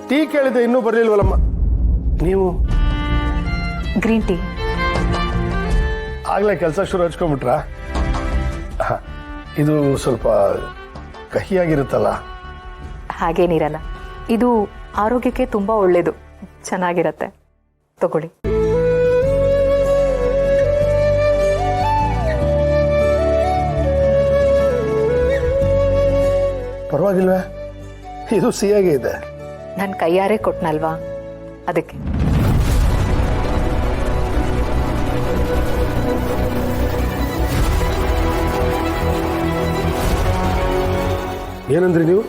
Tea ಕೇಳಿದೆ ಇನ್ನೂ ಬರಲಿಲ್ವಲ್ಲಮ್ಮ. ನೀವು ಗ್ರೀನ್ ಟೀ. ಆಗಲೇ ಕೆಲಸ ಶುರು ಹಚ್ಕೊಂಡ್ಬಿಟ್ರಾ? ಇದು ಸ್ವಲ್ಪ ಕಹಿಯಾಗಿರುತ್ತಲ್ಲ. ಹಾಗೇನಿರಲ್ಲ, ಇದು ಆರೋಗ್ಯಕ್ಕೆ ತುಂಬ ಒಳ್ಳೆಯದು, ಚೆನ್ನಾಗಿರತ್ತೆ, ತಗೊಳ್ಳಿ. ಪರವಾಗಿಲ್ವೇ? ಇದು ಸಿಹಿಯಾಗೇ ಇದೆ. ನನ್ನ ಕೈಯಾರೆ ಕೊಟ್ನಲ್ವಾ, ಅದಕ್ಕೆ. ಏನಂದ್ರಿ ನೀವು?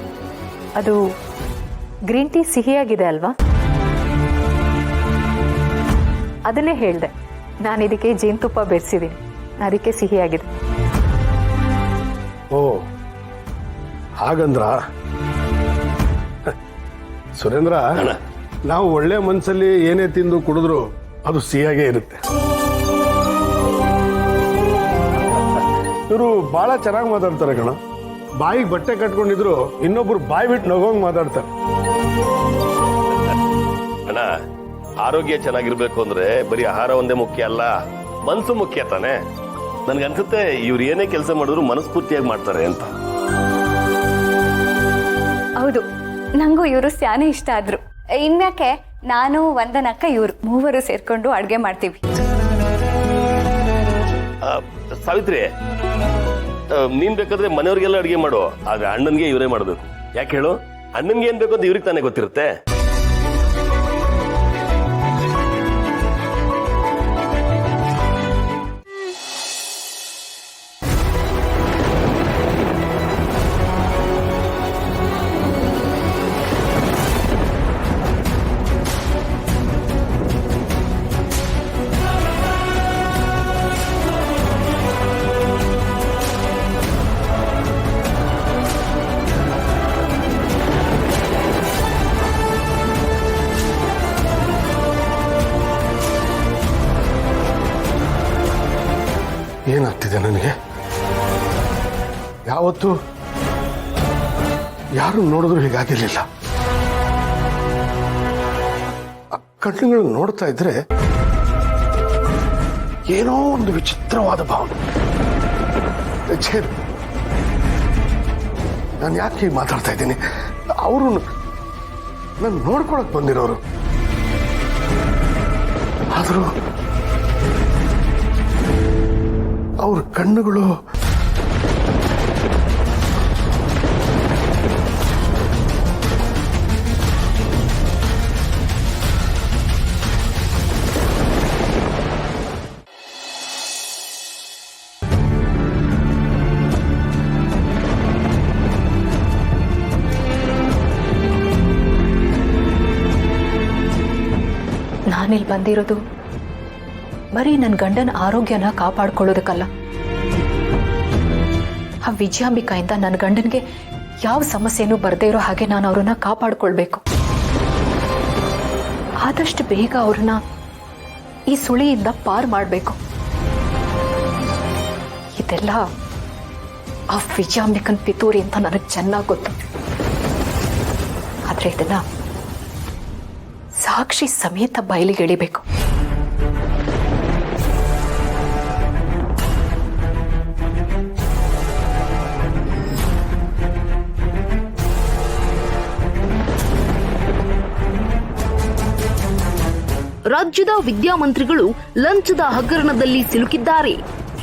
ಅದು ಗ್ರೀನ್ ಟೀ ಸಿಹಿಯಾಗಿದೆ ಅಲ್ವಾ, ಅದನ್ನೇ ಹೇಳಿದೆ. ನಾನು ಇದಕ್ಕೆ ಜೇನುತುಪ್ಪ ಬೆರೆಸಿದ್ದೀನಿ, ಅದಕ್ಕೆ ಸಿಹಿಯಾಗಿದೆ. ಓ ಹಾಗಂದ್ರ ಸುರೇಂದ್ರ, ನಾವು ಒಳ್ಳೆ ಮನಸ್ಸಲ್ಲಿ ಏನೇ ತಿಂದು ಕುಡಿದ್ರು ಅದು ಸಿಹಿಯಾಗೇ ಇರುತ್ತೆ. ಇವರು ಬಹಳ ಚೆನ್ನಾಗಿ ಮಾತಾಡ್ತಾರೆ ಕಣ. ಬಾಯಿಗೆ ಬಟ್ಟೆ ಕಟ್ಕೊಂಡಿದ್ರು ಇನ್ನೊಬ್ರು ಬಾಯಿ ಬಿಟ್ಟು ನಗೋಂಗ್ ಮಾತಾಡ್ತಾರೆ. ಅಣ್ಣ, ಆರೋಗ್ಯ ಚೆನ್ನಾಗಿರ್ಬೇಕು ಅಂದ್ರೆ ಬರೀ ಆಹಾರ ಒಂದೇ ಮುಖ್ಯ ಅಲ್ಲ, ಮನಸ್ಸು ಮುಖ್ಯ ತಾನೆ. ನನ್ಗನ್ಸುತ್ತೆ ಇವ್ರು ಏನೇ ಕೆಲಸ ಮಾಡಿದ್ರು ಮನಸ್ಫೂರ್ತಿಯಾಗಿ ಮಾಡ್ತಾರೆ ಅಂತ. ಹೌದು, ನಂಗೂ ಇವರು ಸ್ಯಾನೆ ಇಷ್ಟ ಆದ್ರು. ಇನ್ಯಾಕೆ ನಾನು ವಂದನಕ್ಕ ಇವ್ರು ಮೂವರು ಸೇರ್ಕೊಂಡು ಅಡ್ಗೆ ಮಾಡ್ತೀವಿ. ಸಾವಿತ್ರಿ, ನೀನ್ ಬೇಕಾದ್ರೆ ಮನೆಯವ್ರಿಗೆಲ್ಲ ಅಡ್ಗೆ ಮಾಡು, ಆದ್ರೆ ಅಣ್ಣನ್ಗೆ ಇವರೇ ಮಾಡ್ಬೇಕು. ಯಾಕೆ ಹೇಳು? ಅಣ್ಣನ್ಗೆ ಏನ್ ಬೇಕು ಅಂತ ಇವ್ರಿಗೆ ತಾನೇ ಗೊತ್ತಿರುತ್ತೆ. ಏನಾಗ್ತಿದೆ ನನಗೆ? ಯಾವತ್ತು ಯಾರು ನೋಡಿದ್ರು ಹೀಗಾಗಿರ್ಲಿಲ್ಲ. ಕಣ್ಣುಗಳು ನೋಡ್ತಾ ಇದ್ರೆ ಏನೋ ಒಂದು ವಿಚಿತ್ರವಾದ ಭಾವನೆ. ನಾನು ಯಾಕೆ ಹೀಗೆ ಮಾತಾಡ್ತಾ ಇದ್ದೀನಿ? ಅವರು ನಾನು ನೋಡ್ಕೊಳಕ್ ಬಂದಿರೋರು, ಆದರೂ ಅವ್ರ ಕಣ್ಣುಗಳು ನಾನಿಲ್ಲಿ ಬಂದಿರೋದು ಬರೀ ನನ್ನ ಗಂಡನ ಆರೋಗ್ಯನ ಕಾಪಾಡ್ಕೊಳ್ಳೋದಕ್ಕಲ್ಲ. ಆ ವಿಜಯಾಂಬಿಕಾಯಿಂದ ನನ್ನ ಗಂಡನಿಗೆ ಯಾವ ಸಮಸ್ಯೆನೂ ಬರದೇ ಇರೋ ಹಾಗೆ ನಾನು ಅವ್ರನ್ನ ಕಾಪಾಡ್ಕೊಳ್ಬೇಕು. ಆದಷ್ಟು ಬೇಗ ಅವ್ರನ್ನ ಈ ಸುಳಿಯಿಂದ ಪಾರ್ ಮಾಡಬೇಕು. ಇದೆಲ್ಲ ಆ ವಿಜಯಾಂಬಿಕನ್ ಪಿತೂರಿ ಅಂತ ನನಗೆ ಚೆನ್ನಾಗಿ ಗೊತ್ತು. ಆದ್ರೆ ಇದನ್ನ ಸಾಕ್ಷಿ ಸಮೇತ ಬಯಲಿಗೆ ಎಳಿಬೇಕು. ರಾಜ್ಯದ ವಿದ್ಯಾಮಂತ್ರಿಗಳು ಲಂಚದ ಹಗರಣದಲ್ಲಿ ಸಿಲುಕಿದ್ದಾರೆ.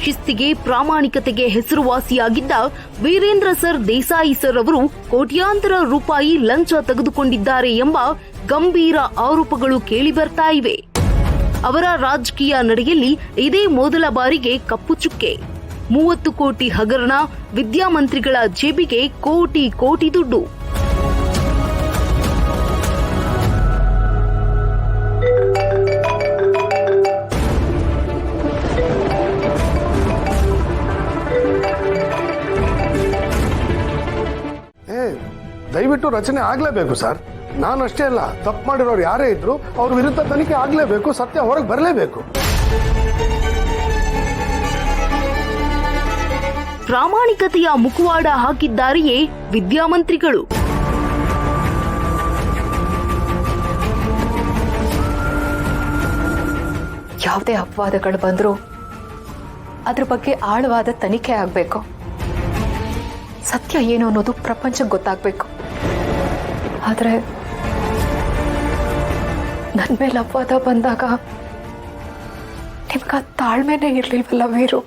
ಶಿಸ್ತಿಗೆ ಪ್ರಾಮಾಣಿಕತೆಗೆ ಹೆಸರುವಾಸಿಯಾಗಿದ್ದ ವೀರೇಂದ್ರ ಸರ್ ದೇಸಾಯಿ ಸರ್ ಅವರು ಕೋಟ್ಯಾಂತರ ರೂಪಾಯಿ ಲಂಚ ತೆಗೆದುಕೊಂಡಿದ್ದಾರೆ ಎಂಬ ಗಂಭೀರ ಆರೋಪಗಳು ಕೇಳಿಬರ್ತಾ ಇವೆ. ಅವರ ರಾಜಕೀಯ ನಡೆಯಲ್ಲಿ ಇದೇ ಮೊದಲ ಬಾರಿಗೆ ಕಪ್ಪು ಚುಕ್ಕೆ. 30 ಕೋಟಿ ಹಗರಣ, ವಿದ್ಯಾಮಂತ್ರಿಗಳ ಜೇಬಿಗೆ ಕೋಟಿ ಕೋಟಿ ದುಡ್ಡು. ದಯವಿಟ್ಟು ರಚನೆ ಆಗ್ಲೇಬೇಕು ಸರ್. ನಾನಷ್ಟೇ ಅಲ್ಲ, ತಪ್ಪು ಮಾಡಿರೋರು ಯಾರೇ ಇದ್ರು ಅವ್ರ ವಿರುದ್ಧ ತನಿಖೆ ಆಗ್ಲೇಬೇಕು, ಸತ್ಯ ಹೊರಗೆ ಬರಲೇಬೇಕು. ಪ್ರಾಮಾಣಿಕತೆಯ ಮುಖವಾಡ ಹಾಕಿದ್ದಾರೆಯೇ ವಿದ್ಯಾಮಂತ್ರಿಗಳು. ಯಾವುದೇ ಅಪವಾದಗಳು ಬಂದರೂ ಅದ್ರ ಬಗ್ಗೆ ಆಳವಾದ ತನಿಖೆ ಆಗಬೇಕು. ಸತ್ಯ ಏನು ಅನ್ನೋದು ಪ್ರಪಂಚಕ್ಕೆ ಗೊತ್ತಾಗಬೇಕು. ಆದರೆ ನನ್ನ ಮೇಲೆ ಅಪವಾದ ಬಂದಾಗ ನಿಮ್ಗೆ ತಾಳ್ಮೆನೇ ಇರಲಿಲ್ವಲ್ಲ ವೀರು?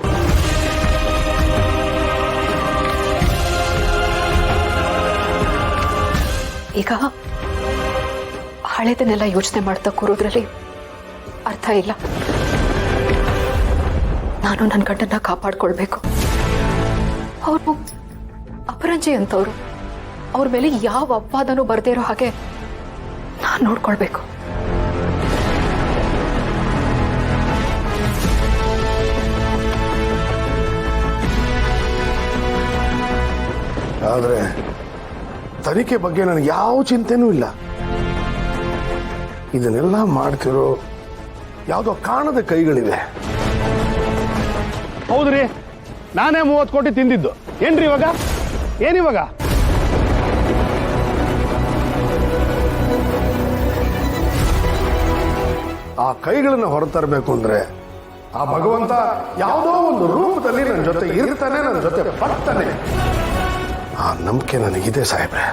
ಈಗ ಹಳೆದನ್ನೆಲ್ಲ ಯೋಚನೆ ಮಾಡ್ತಾ ಕೂರೋದ್ರಲ್ಲಿ ಅರ್ಥ ಇಲ್ಲ. ನಾನು ನನ್ನ ಗಂಡನ್ನ ಕಾಪಾಡ್ಕೊಳ್ಬೇಕು. ಅವರು ಅಪರಂಜಿ ಅಂತವ್ರು. ಅವ್ರ ಮೇಲೆ ಯಾವ ಅಪವಾದನೂ ಬರ್ದೇ ಇರೋ ಹಾಗೆ ನಾನು ನೋಡ್ಕೊಳ್ಬೇಕು. ಆದರೆ ತನಿಖೆ ಬಗ್ಗೆ ನನಗೆ ಯಾವ ಚಿಂತೆನೂ ಇಲ್ಲ. ಇದನ್ನೆಲ್ಲ ಮಾಡ್ತಿರೋ ಯಾವುದೋ ಕಾಣದ ಕೈಗಳಿವೆ. ಹೌದ್ರಿ, ನಾನೇ 30 ಕೋಟಿ ತಿಂದಿದ್ದು. ಏನ್ರಿ ಇವಾಗ? ಏನಿವಾಗ? ಆ ಕೈಗಳನ್ನ ಹೊರತರಬೇಕು ಅಂದ್ರೆ ಆ ಭಗವಂತ ಯಾವುದೋ ಒಂದು ರೂಪದಲ್ಲಿ ನನ್ನ ಜೊತೆ ಇರ್ತಾನೆ, ನನ್ನ ಜೊತೆ ಬರ್ತಾನೆ. ಆ ನಂಬಿಕೆ ನನಗಿದೆ ಸಾಹೇಬ್ರೆ.